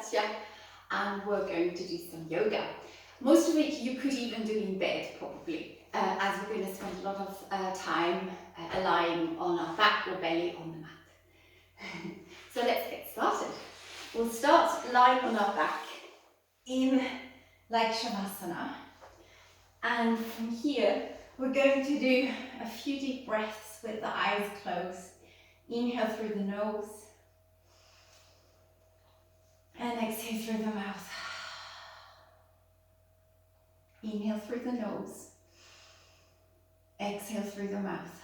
fascia, and we're going to do some yoga. Most of it you could even do in bed probably, as we're going to spend a lot of time lying on our back or belly on the mat. So let's get started. We'll start lying on our back in like Shavasana, and from here we're going to do a few deep breaths with the eyes closed. Inhale through the nose and exhale through the mouth. Inhale through the nose, exhale through the mouth.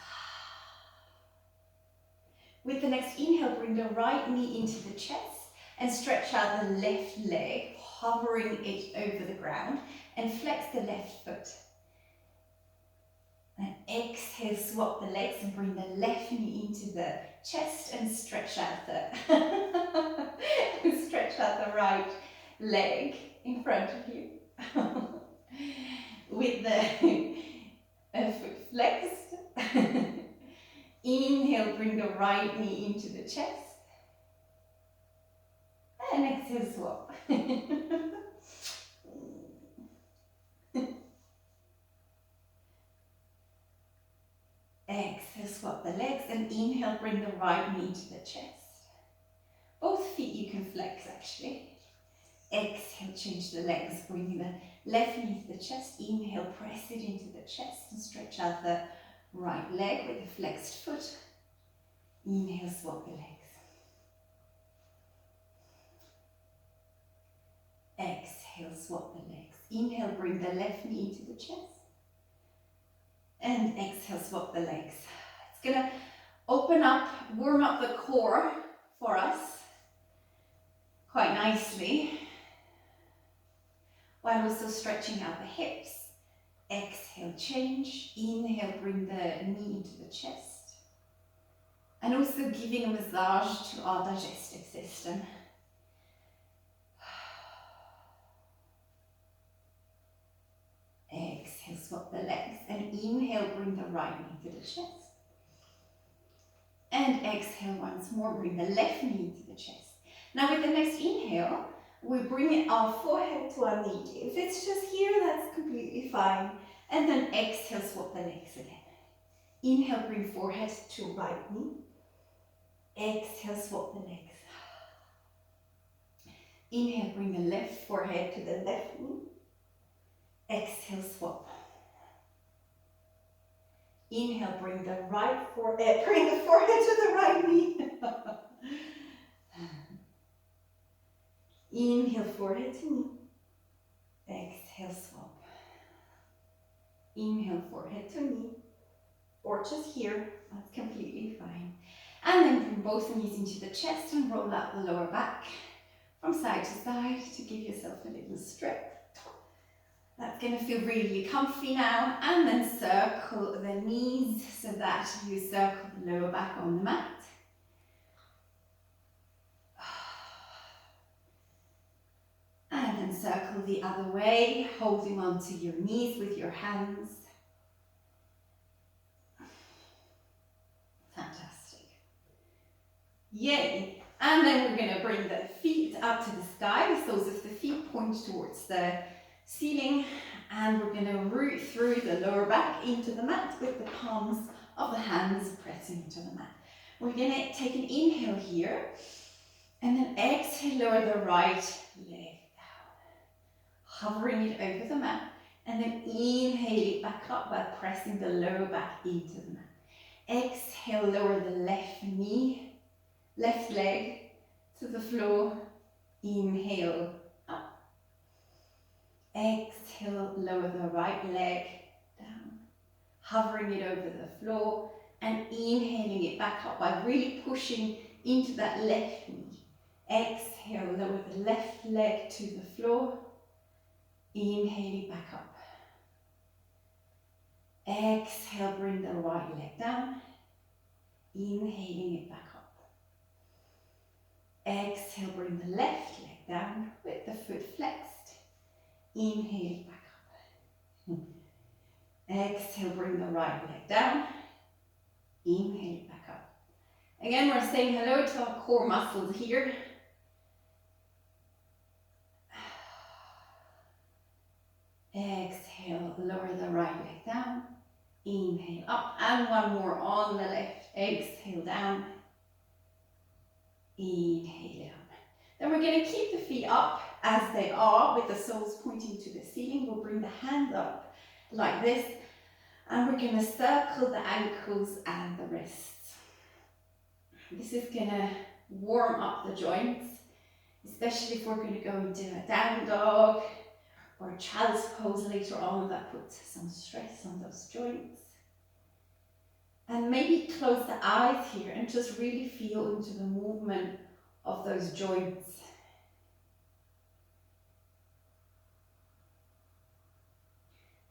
With the next inhale, bring the right knee into the chest and stretch out the left leg, hovering it over the ground, and flex the left foot. And exhale, swap the legs and bring the left knee into the chest and stretch out the stretch out the right leg in front of you. With the foot flexed. Inhale, bring the right knee into the chest. And exhale, swap. Exhale, swap the legs, and inhale, bring the right knee to the chest. Both feet you can flex actually. Exhale, change the legs, bring the left knee to the chest. Inhale, press it into the chest and stretch out the right leg with the flexed foot. Inhale, swap the legs. Exhale, swap the legs. Inhale, bring the left knee into the chest. And exhale, swap the legs. It's gonna open up, warm up the core for us quite nicely, while also stretching out the hips. Exhale, change. Inhale, bring the knee into the chest. And also giving a massage to our digestive system. Exhale, swap the legs, and inhale, bring the right knee to the chest. And exhale once more, bring the left knee to the chest. Now with the next inhale, we bring our forehead to our knee. If it's just here, that's completely fine. And then exhale, swap the legs again. Inhale, bring forehead to right knee. Exhale, swap the legs. Inhale, bring the left forehead to the left knee. Exhale, swap. Inhale, bring the forehead to the right knee. Inhale, forehead to knee. Exhale, swap. Inhale, forehead to knee. Or just here, that's completely fine. And then bring both knees into the chest and roll out the lower back from side to side to give yourself a little stretch. That's going to feel really comfy now. And then circle the knees so that you circle the lower back on the mat. And then circle the other way, holding onto your knees with your hands. Fantastic. Yay. And then we're going to bring the feet up to the sky. The soles of the feet point towards the ceiling, and we're going to root through the lower back into the mat with the palms of the hands pressing into the mat. We're going to take an inhale here, and then exhale, lower the right leg down, hovering it over the mat, and then inhale it back up by pressing the lower back into the mat. Exhale, lower the left knee, left leg to the floor. Inhale, up. Exhale, lower the right leg down, hovering it over the floor, and inhaling it back up by really pushing into that left knee. Exhale, lower the left leg to the floor. Inhale it back up. Exhale, bring the right leg down. Inhaling it back up. Exhale, bring the left leg down with the foot flexed. Inhale it back up. Exhale, bring the right leg down. Inhale it back up. Again, we're saying hello to our core muscles here. Exhale, lower the right leg down. Inhale up, and one more on the left. Exhale down. Inhale down. Then we're going to keep the feet up as they are with the soles pointing to the ceiling. We'll bring the hands up like this, and we're going to circle the ankles and the wrists. This is going to warm up the joints, especially if we're going to go into a down dog or a child's pose later on. That puts some stress on those joints. And maybe close the eyes here and just really feel into the movement of those joints.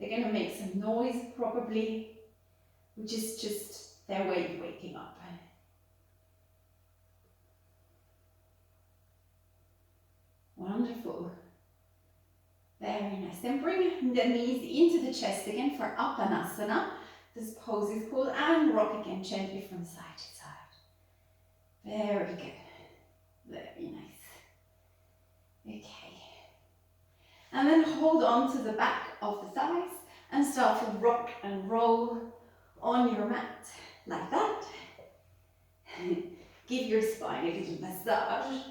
They're going to make some noise probably, which is just their way of waking up. Wonderful. Very nice. Then bring the knees into the chest again for Uttanasana. This pose is called, and rock again gently from side to side. Very good. Very nice. Okay. And then hold on to the back of the thighs and start to rock and roll on your mat like that. Give your spine a little massage.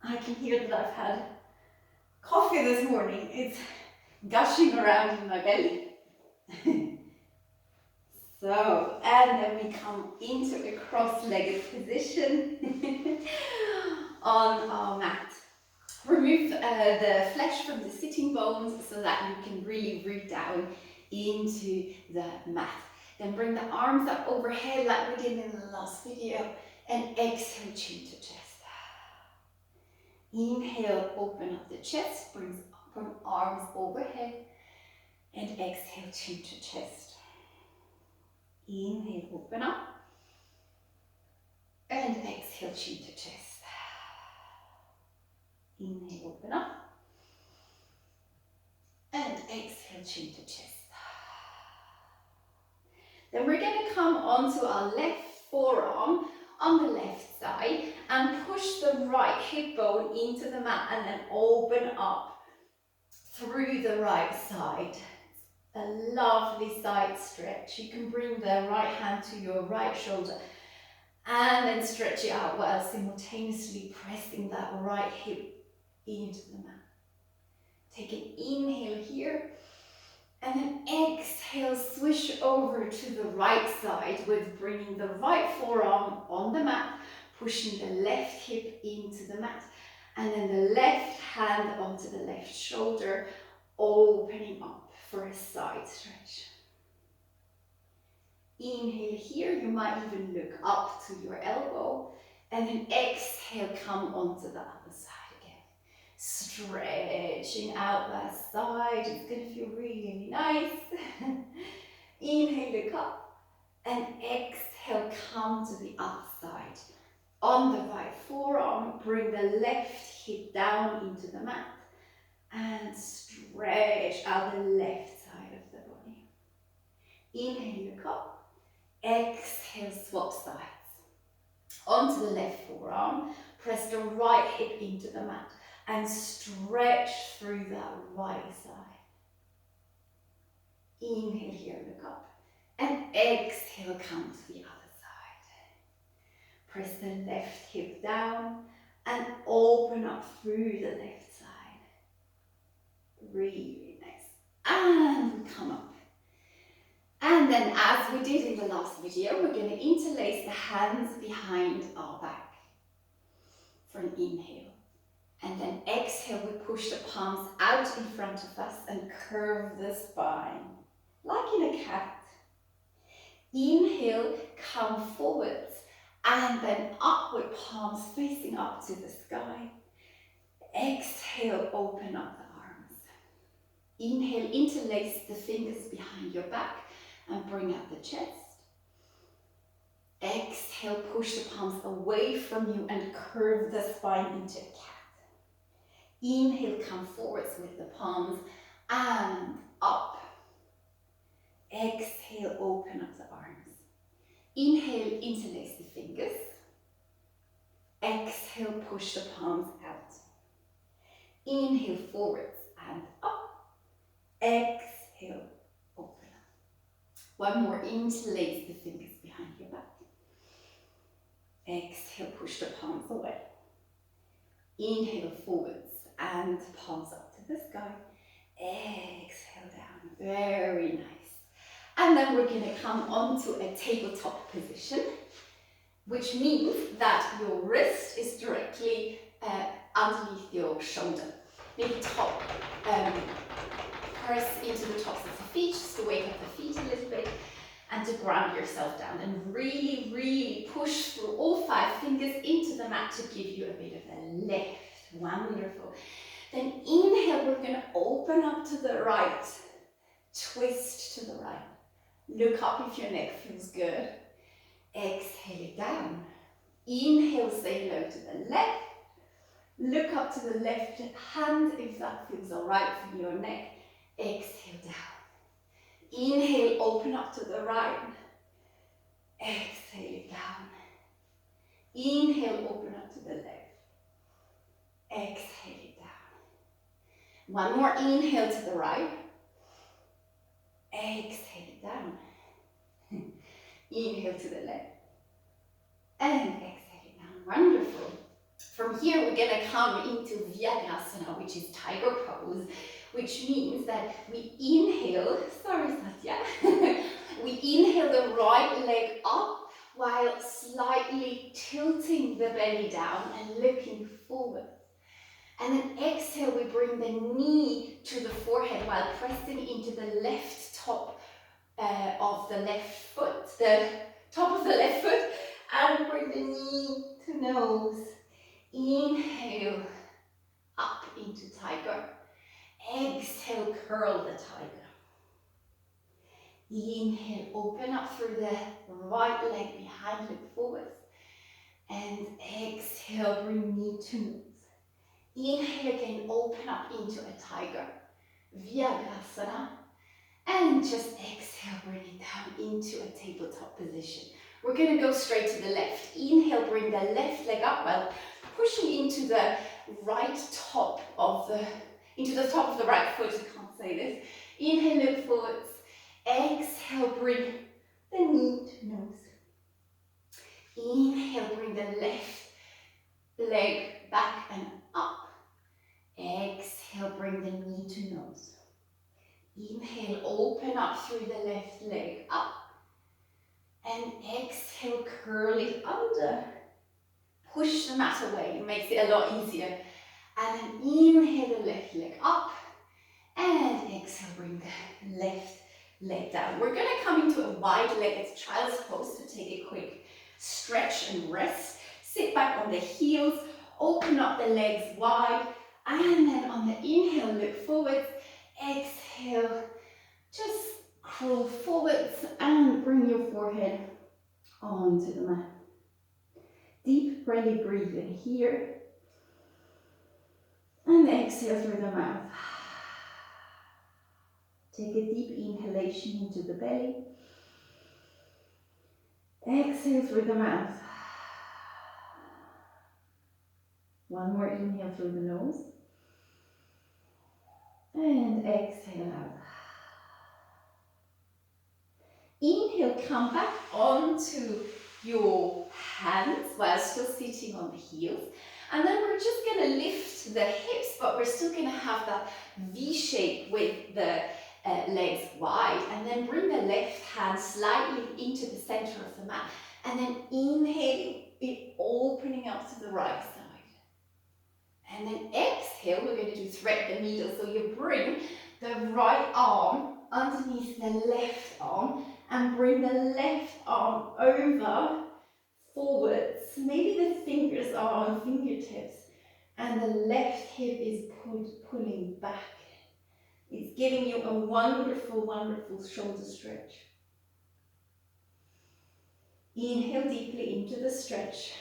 I can hear that I've had coffee this morning. It's gushing around in my belly. So, and then we come into a cross-legged position on our mat. Remove the flesh from the sitting bones so that you can really root down into the mat. Then bring the arms up overhead like we did in the last video, and exhale, chin to chest. Inhale, open up the chest, bring arms overhead, and exhale, chin to chest. Inhale, open up, and exhale, chin to chest. Inhale, open up, and exhale, chin to chest. Then we're going to come onto our left forearm on the left side and push the right hip bone into the mat and then open up through the right side. A lovely side stretch. You can bring the right hand to your right shoulder and then stretch it out while simultaneously pressing that right hip into the mat. Take an inhale here and then exhale, swish over to the right side with bringing the right forearm on the mat, pushing the left hip into the mat, and then the left hand onto the left shoulder, opening up for a side stretch. Inhale here, you might even look up to your elbow, and then exhale, come onto the other side again. Stretching out that side, it's going to feel really nice. Inhale, look up, and exhale, come to the other side. On the right forearm, bring the left hip down into the mat, and stretch out the left side of the body. Inhale, look up, exhale, swap sides. Onto the left forearm, press the right hip into the mat and stretch through that right side. Inhale here, look up, and exhale, come to the other side. Press the left hip down and open up through the left side. Really nice. And come up. And then, as we did in the last video, we're going to interlace the hands behind our back for an inhale. And then exhale, we push the palms out in front of us and curve the spine, like in a cat. Inhale, come forwards, and then up with palms facing up to the sky. Exhale, open up the arms. Inhale, interlace the fingers behind your back and bring up the chest. Exhale, push the palms away from you and curve the spine into a cat. Inhale, come forwards with the palms and up. Exhale, open up the arms. Inhale, interlace the fingers. Exhale, push the palms out. Inhale, forwards and up. Exhale, open up. One more, interlace the fingers behind your back. Exhale, push the palms away. Inhale, forwards and palms up to the sky. Exhale down, very nice. And then we're gonna come onto a tabletop position, which means that your wrist is directly underneath your shoulder. Maybe top, press into the tops of the feet, just to wake up the feet a little bit, and to ground yourself down. And really, really push through all 5 fingers into the mat to give you a bit of a lift. Wonderful. Then inhale, we're gonna open up to the right, twist to the right. Look up if your neck feels good. Exhale it down. Inhale, say hello to the left. Look up to the left hand if that feels all right for your neck. Exhale down. Inhale, open up to the right. Exhale it down. Inhale, open up to the left. Exhale it down. One more inhale to the right. Exhale it down. Inhale to the left. And exhale it down. Wonderful. From here, we're going to come into Virasana, which is tiger pose, which means that we inhale, sorry Satya, we inhale the right leg up while slightly tilting the belly down and looking forward. And then exhale, we bring the knee to the forehead while pressing into the left top of the left foot, the top of the left foot, and bring the knee to nose. Inhale, up into tiger. Exhale, curl the tiger. Inhale, open up through the right leg behind, look forwards. And exhale, bring knee to nose. Inhale again, open up into a tiger. Virasana. And just exhale, bring it down into a tabletop position. We're going to go straight to the left. Inhale, bring the left leg up while pushing into the right top of the, right foot, I can't say this. Inhale, look forwards. Exhale, bring the knee to nose. Inhale, bring the left leg back and up. Exhale, bring the knee to nose. Inhale, open up through the left leg up. And exhale, curl it under. Push the mat away, it makes it a lot easier. And then inhale the left leg up. And exhale, bring the left leg down. We're going to come into a wide-legged child's pose to take a quick stretch and rest. Sit back on the heels, open up the legs wide. And then on the inhale, look forwards. Exhale, just crawl forwards and bring your forehead onto the mat. Deep belly breathing here. And exhale through the mouth. Take a deep inhalation into the belly. Exhale through the mouth. One more inhale through the nose. And exhale out. Inhale, come back onto your hands while still sitting on the heels. And then we're just going to lift the hips, but we're still going to have that V shape with the legs wide. And then bring the left hand slightly into the center of the mat. And then inhale, it opening up to the right side. And then exhale, we're going to do thread the needle. So you bring the right arm underneath the left arm and bring the left arm over, forwards. Maybe the fingers are on fingertips and the left hip is pulling back. It's giving you a wonderful, wonderful shoulder stretch. Inhale deeply into the stretch.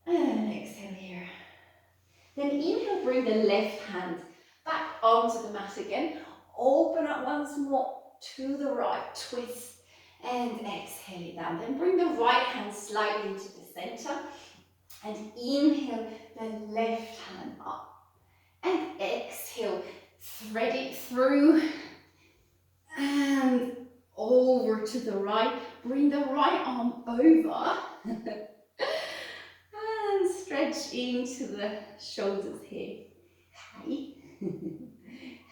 And exhale here. Then inhale, bring the left hand back onto the mat again. Open up once more to the right, twist. And exhale it down. Then bring the right hand slightly to the center. And inhale the left hand up. And exhale, thread it through. And over to the right. Bring the right arm over. And stretch into the shoulders here. Hi.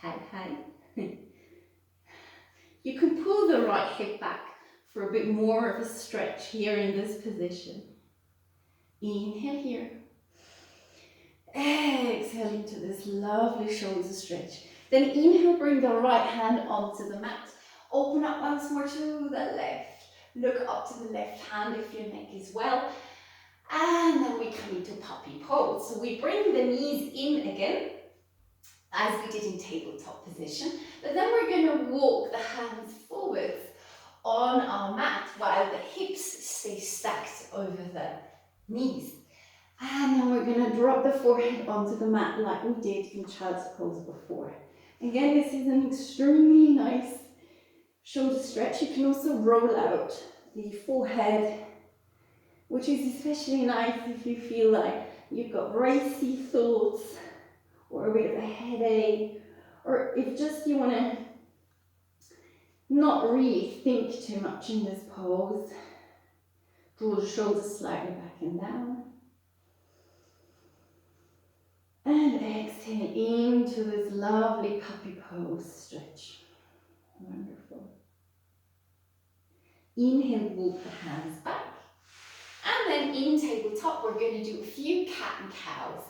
Hi, hi. You can pull the right hip back for a bit more of a stretch here in this position. Inhale here. Exhale into this lovely shoulder stretch. Then inhale, bring the right hand onto the mat. Open up once more to the left. Look up to the left hand if your neck is well. And then we come into puppy pose. So we bring the knees in again, as we did in tabletop position. But then we're going to walk the hands forwards on our mat while the hips stay stacked over the knees. And then we're going to drop the forehead onto the mat like we did in child's pose before. Again, this is an extremely nice shoulder stretch. You can also roll out the forehead, which is especially nice if you feel like you've got racy thoughts or a bit of a headache, or if just you want to not really think too much in this pose. Draw the shoulders slightly back and down. And exhale into this lovely puppy pose stretch. Wonderful. Inhale, walk the hands back. And then in tabletop, we're going to do a few cat and cows.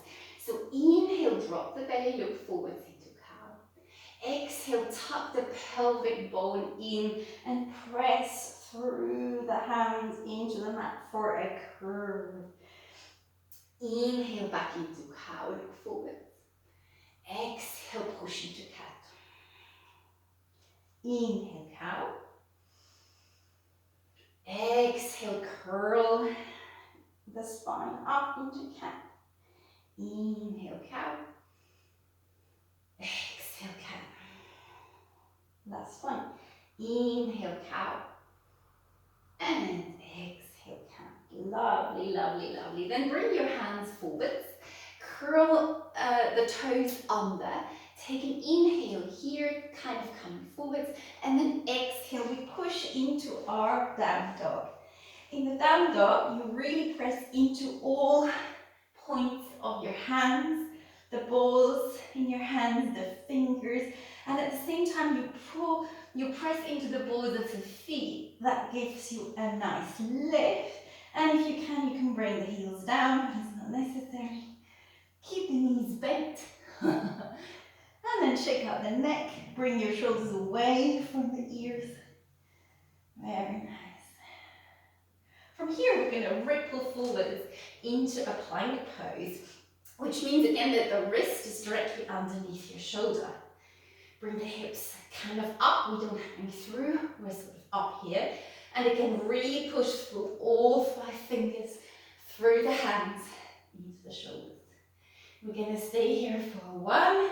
So inhale, drop the belly, look forwards into cow. Exhale, tuck the pelvic bone in and press through the hands into the mat for a curve. Inhale, back into cow, look forwards. Exhale, push into cat. Inhale, cow. Exhale, curl the spine up into cat. Inhale, cow. Exhale, cat. Last one. Inhale, cow. And exhale, cat. Lovely, lovely, lovely. Then bring your hands forwards. Curl the toes under. Take an inhale here, kind of coming forwards. And then exhale, we push into our down dog. In the down dog, you really press into all points of your hands, the balls in your hands, the fingers, and at the same time you press into the balls of the feet. That gives you a nice lift. And if you can bring the heels down, but it's not necessary. Keep the knees bent. And then shake out the neck. Bring your shoulders away from the ears. Very nice. From here, we're going to ripple forwards into a plank pose, which means again that the wrist is directly underneath your shoulder. Bring the hips kind of up. We don't hang through. We're sort of up here. And again, really push through all 5 fingers through the hands into the shoulders. We're going to stay here for 1,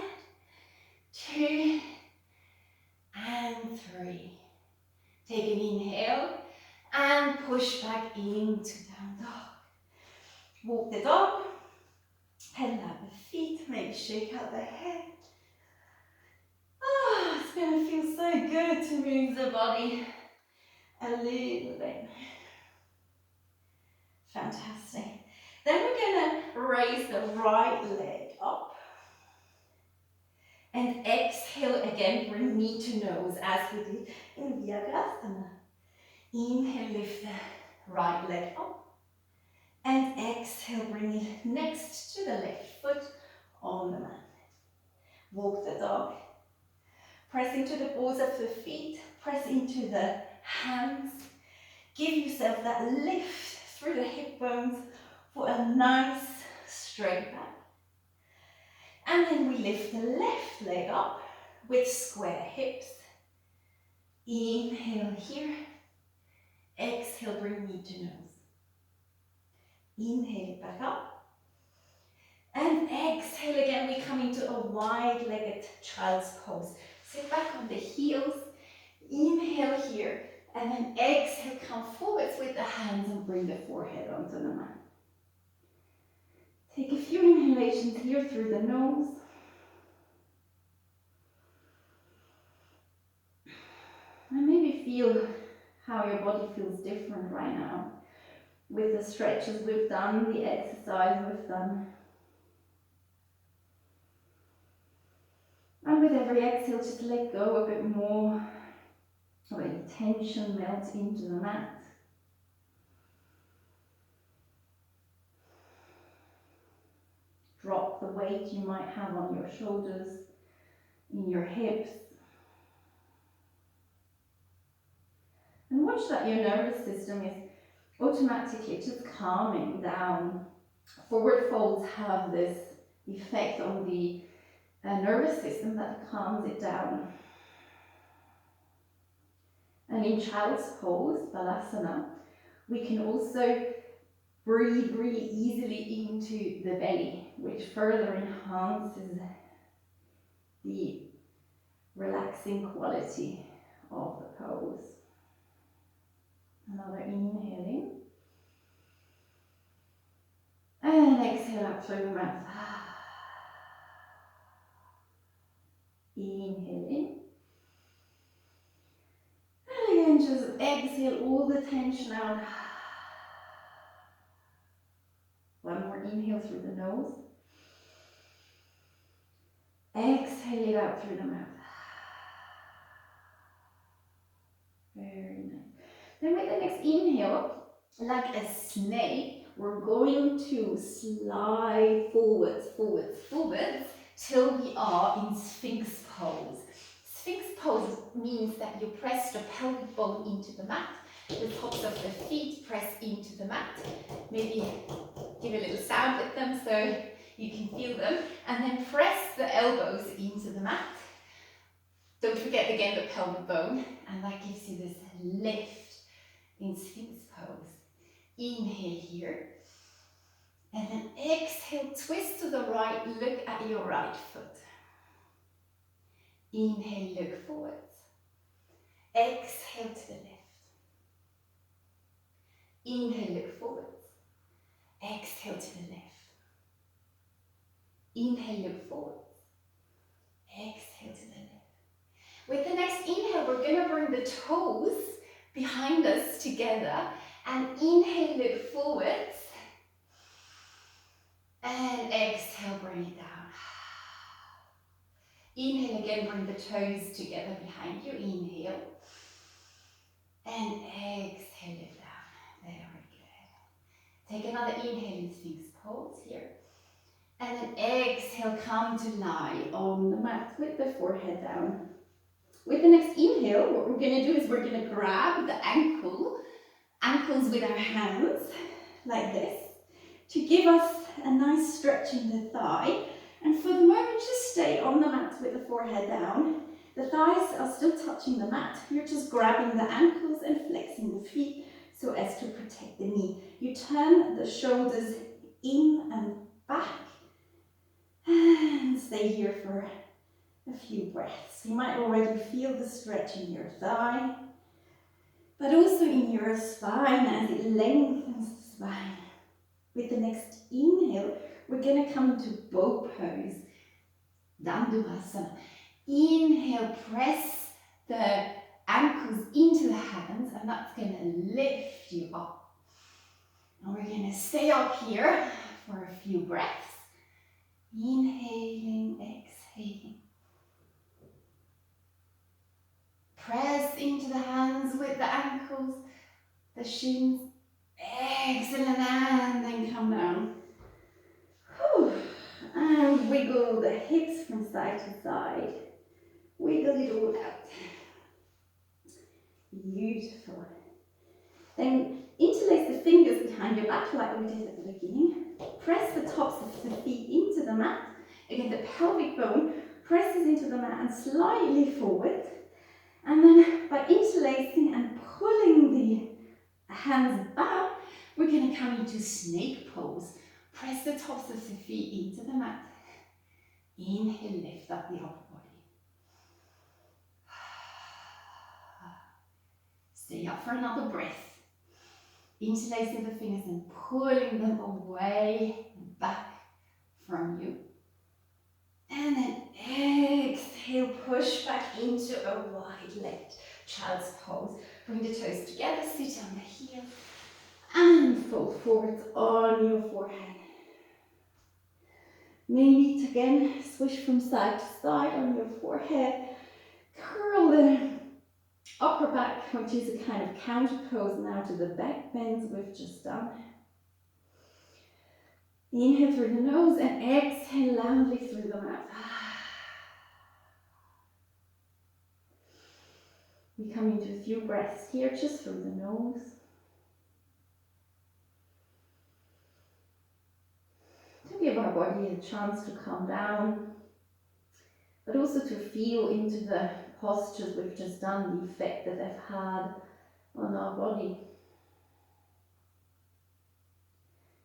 2, and 3. Take an inhale and push back into down dog. Walk the dog, pedal out the feet, maybe shake out the head. Oh, it's going to feel so good to move the body a little bit. Fantastic. Then we're going to raise the right leg up. And exhale again, bring knee to nose as we did in Virabhadrasana. Inhale, lift the right leg up. And exhale, bring it next to the left foot on the mat. Walk the dog. Press into the balls of the feet. Press into the hands. Give yourself that lift through the hip bones for a nice straight back. And then we lift the left leg up with square hips. Inhale here. Exhale, bring knee to nose. Inhale back up. And exhale again, we come into a wide-legged child's pose. Sit back on the heels. Inhale here. And then exhale, come forwards with the hands and bring the forehead onto the mat. Take a few inhalations here through the nose. And maybe feel how your body feels different right now with the stretches we've done, the exercise we've done. And with every exhale, just let go a bit more of any tension, melt into the mat. Drop the weight you might have on your shoulders, in your hips. And watch that your nervous system is automatically just calming down. Forward folds have this effect on the nervous system that calms it down. And in child's pose, Balasana, we can also breathe really easily into the belly, which further enhances the relaxing quality of the pose. Another inhale in. And exhale out through the mouth. Inhale in. And again, just exhale all the tension out. One more inhale through the nose. Exhale it out through the mouth. Very nice. Then with the next inhale, like a snake, we're going to slide forwards, forwards, forwards, till we are in Sphinx pose. Sphinx pose means that you press the pelvic bone into the mat, the tops of the feet press into the mat. Maybe give a little sound with them so you can feel them, and then press the elbows into the mat. Don't forget again the pelvic bone, and that gives you this lift in Sphinx pose. Inhale here, and then exhale, twist to the right, look at your right foot. Inhale, look forwards. Exhale to the left. Inhale, look forwards. Exhale to the left. Inhale, look forwards. Exhale to the left. With the next inhale, we're going to bring the toes behind us together and inhale, look forwards. And exhale, bring it down. Inhale again, bring the toes together behind you. Inhale. And exhale it down. Very good. Take another inhale in Sphinx pose here. And then exhale, come to lie on the mat with the forehead down. With the next inhale, what we're going to do is we're going to grab the ankles with our hands, like this, to give us a nice stretch in the thigh. And for the moment, just stay on the mat with the forehead down. The thighs are still touching the mat. You're just grabbing the ankles and flexing the feet so as to protect the knee. You turn the shoulders in and back and stay here for a few breaths. You might already feel the stretch in your thigh, but also in your spine as it lengthens the spine. With the next inhale, we're going to come to bow pose, Dandavasana. Inhale, press the ankles into the hands, and that's going to lift you up. And we're going to stay up here for a few breaths. Inhaling, exhaling. Press into the hands with the ankles, the shins. Excellent, and then come down. Whew. And wiggle the hips from side to side. Wiggle it all out. Beautiful. Then interlace the fingers behind your back like we did at the beginning. Press the tops of the feet into the mat. Again, the pelvic bone presses into the mat and slightly forward. And then by interlacing and pulling the hands back, we're going to come into snake pose. Press the tops of the feet into the mat. Inhale, lift up the upper body. Stay up for another breath. Interlacing the fingers and pulling them away and back from you. And then exhale, push back into a wide-legged child's pose. Bring the toes together, sit on the heel, and fold forwards on your forehead. Maybe again, swish from side to side on your forehead. Curl the upper back, which is a kind of counter pose now to the back bends we've just done. Inhale through the nose and exhale loudly through the mouth. We come into a few breaths here, just through the nose. To give our body a chance to calm down, but also to feel into the postures we've just done, the effect that they've had on our body.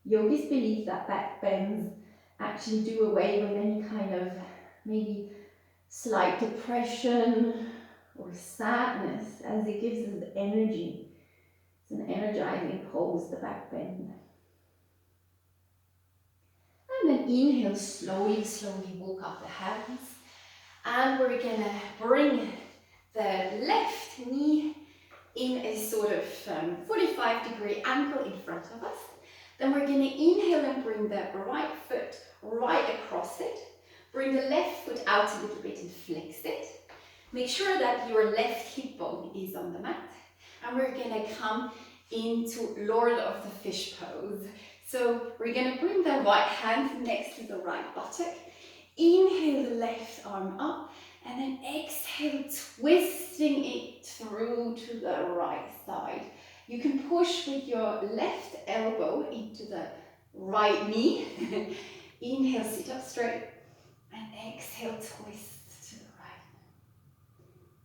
Yogis believe that back bends actually do away with any kind of maybe slight depression or sadness, as it gives us energy. It's an energizing pose, the back bend. And then inhale, slowly walk up the hands. And we're gonna bring the left knee in a sort of 45-degree angle in front of us. Then we're gonna inhale and bring the right foot right across it. Bring the left foot out a little bit and flex it. Make sure that your left hip bone is on the mat. And we're gonna come into Lord of the Fish pose. So we're gonna bring the right hand next to the right buttock. Inhale the left arm up and then exhale, twisting it through to the right side. You can push with your left elbow into the right knee. Inhale, sit up straight and exhale, twist to the right.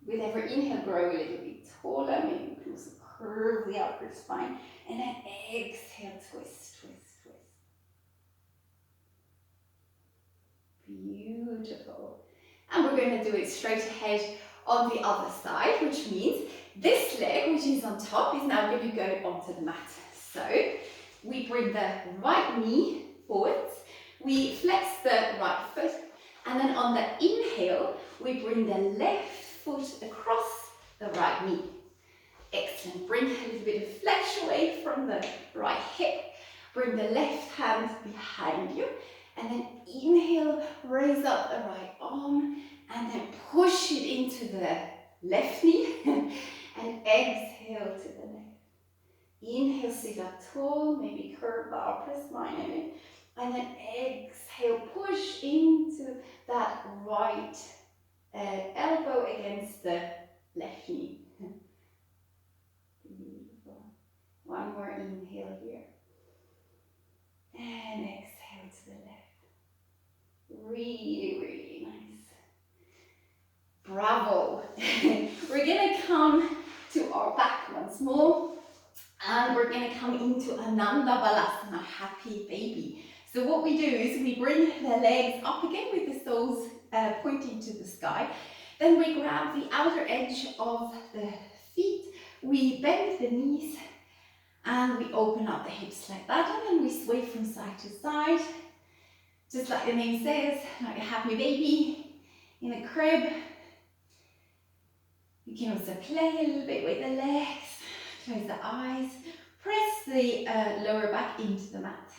With every inhale, grow a little bit taller. Maybe you can also curve the upper spine and then exhale, twist. Beautiful. And we're going to do it straight ahead on the other side, which means this leg, which is on top, is now going to go onto the mat. So we bring the right knee forwards, we flex the right foot, and then on the inhale, we bring the left foot across the right knee. Excellent. Bring a little bit of flex away from the right hip. Bring the left hand behind you. And then inhale, raise up the right arm, and then push it into the left knee, and exhale to the left. Inhale, sit up tall, maybe curve the upper spine a bit, and then exhale, push into that right elbow against the left knee. Beautiful. One more inhale here. And exhale to the left. Really nice. Bravo. We're going to come to our back once more. And we're going to come into Ananda Balasana, happy baby. So what we do is we bring the legs up again with the soles pointing to the sky. Then we grab the outer edge of the feet. We bend the knees and we open up the hips like that. And then we sway from side to side. Just like the name says, like a happy baby in a crib. You can also play a little bit with the legs, close the eyes, press the lower back into the mat,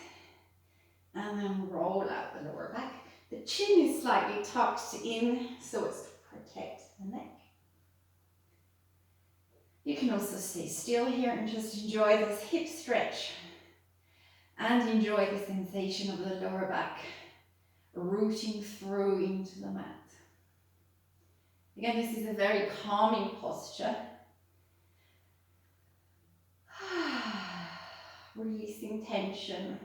and then roll out the lower back. The chin is slightly tucked in so as to protect the neck. You can also stay still here and just enjoy this hip stretch and enjoy the sensation of the lower back rooting through into the mat. Again, this is a very calming posture. Releasing tension,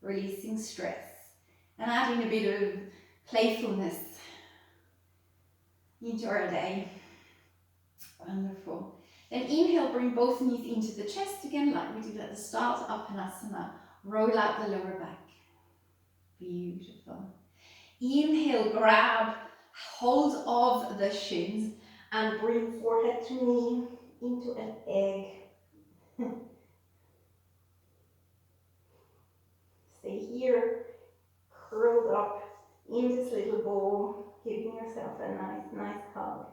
releasing stress, and adding a bit of playfulness into our day. Wonderful. Then inhale, bring both knees into the chest again, like we did at the start, Uttanasana. Roll out the lower back. Beautiful. Inhale, grab hold of the shins and bring forehead to knee. into an egg. Stay here, curled up in this little ball, giving yourself a nice hug.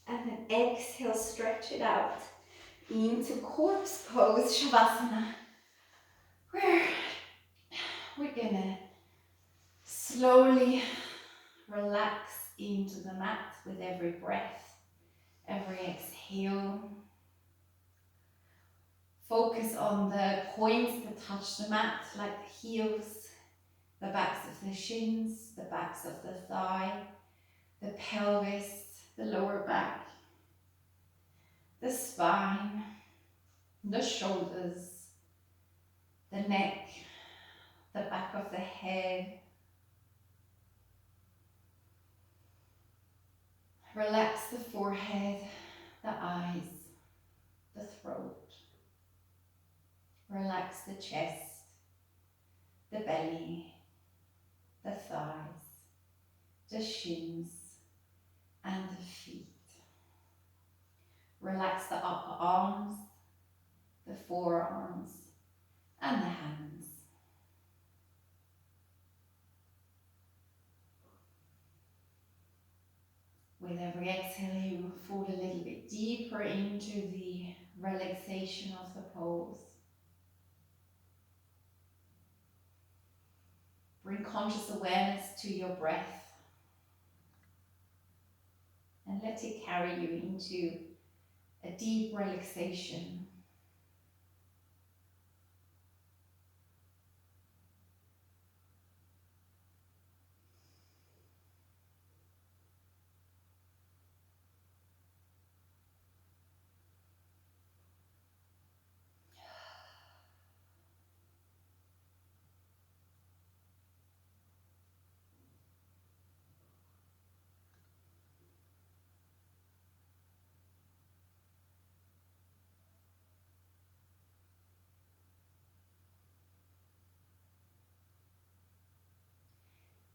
And then exhale, stretch it out into corpse pose, Shavasana, where we're gonna slowly relax into the mat with every breath, every exhale. Focus on the points that touch the mat, like the heels, the backs of the shins, the backs of the thigh, the pelvis, the lower back, the spine, the shoulders, the neck, the back of the head. Relax the forehead, the eyes, the throat. Relax the chest, the belly, the thighs, the shins, and the feet. Relax the upper arms, the forearms, and the hands. With every exhale, you fall a little bit deeper into the relaxation of the pose. Bring conscious awareness to your breath and let it carry you into a deep relaxation.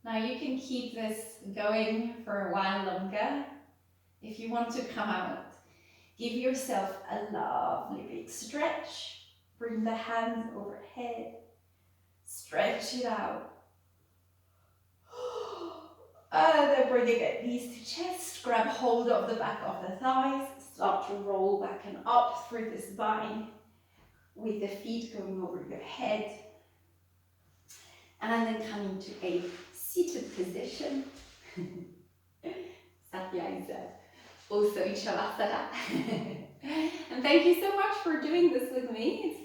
Now you can keep this going for a while longer. If you want to come out, give yourself a lovely big stretch. Bring the hands overhead. Stretch it out. And then bring again, knees to chest. Grab hold of the back of the thighs. Start to roll back and up through the spine with the feet going over your head. And then come into a seated position. Satya is also in Shavasana. And thank you so much for doing this with me. It's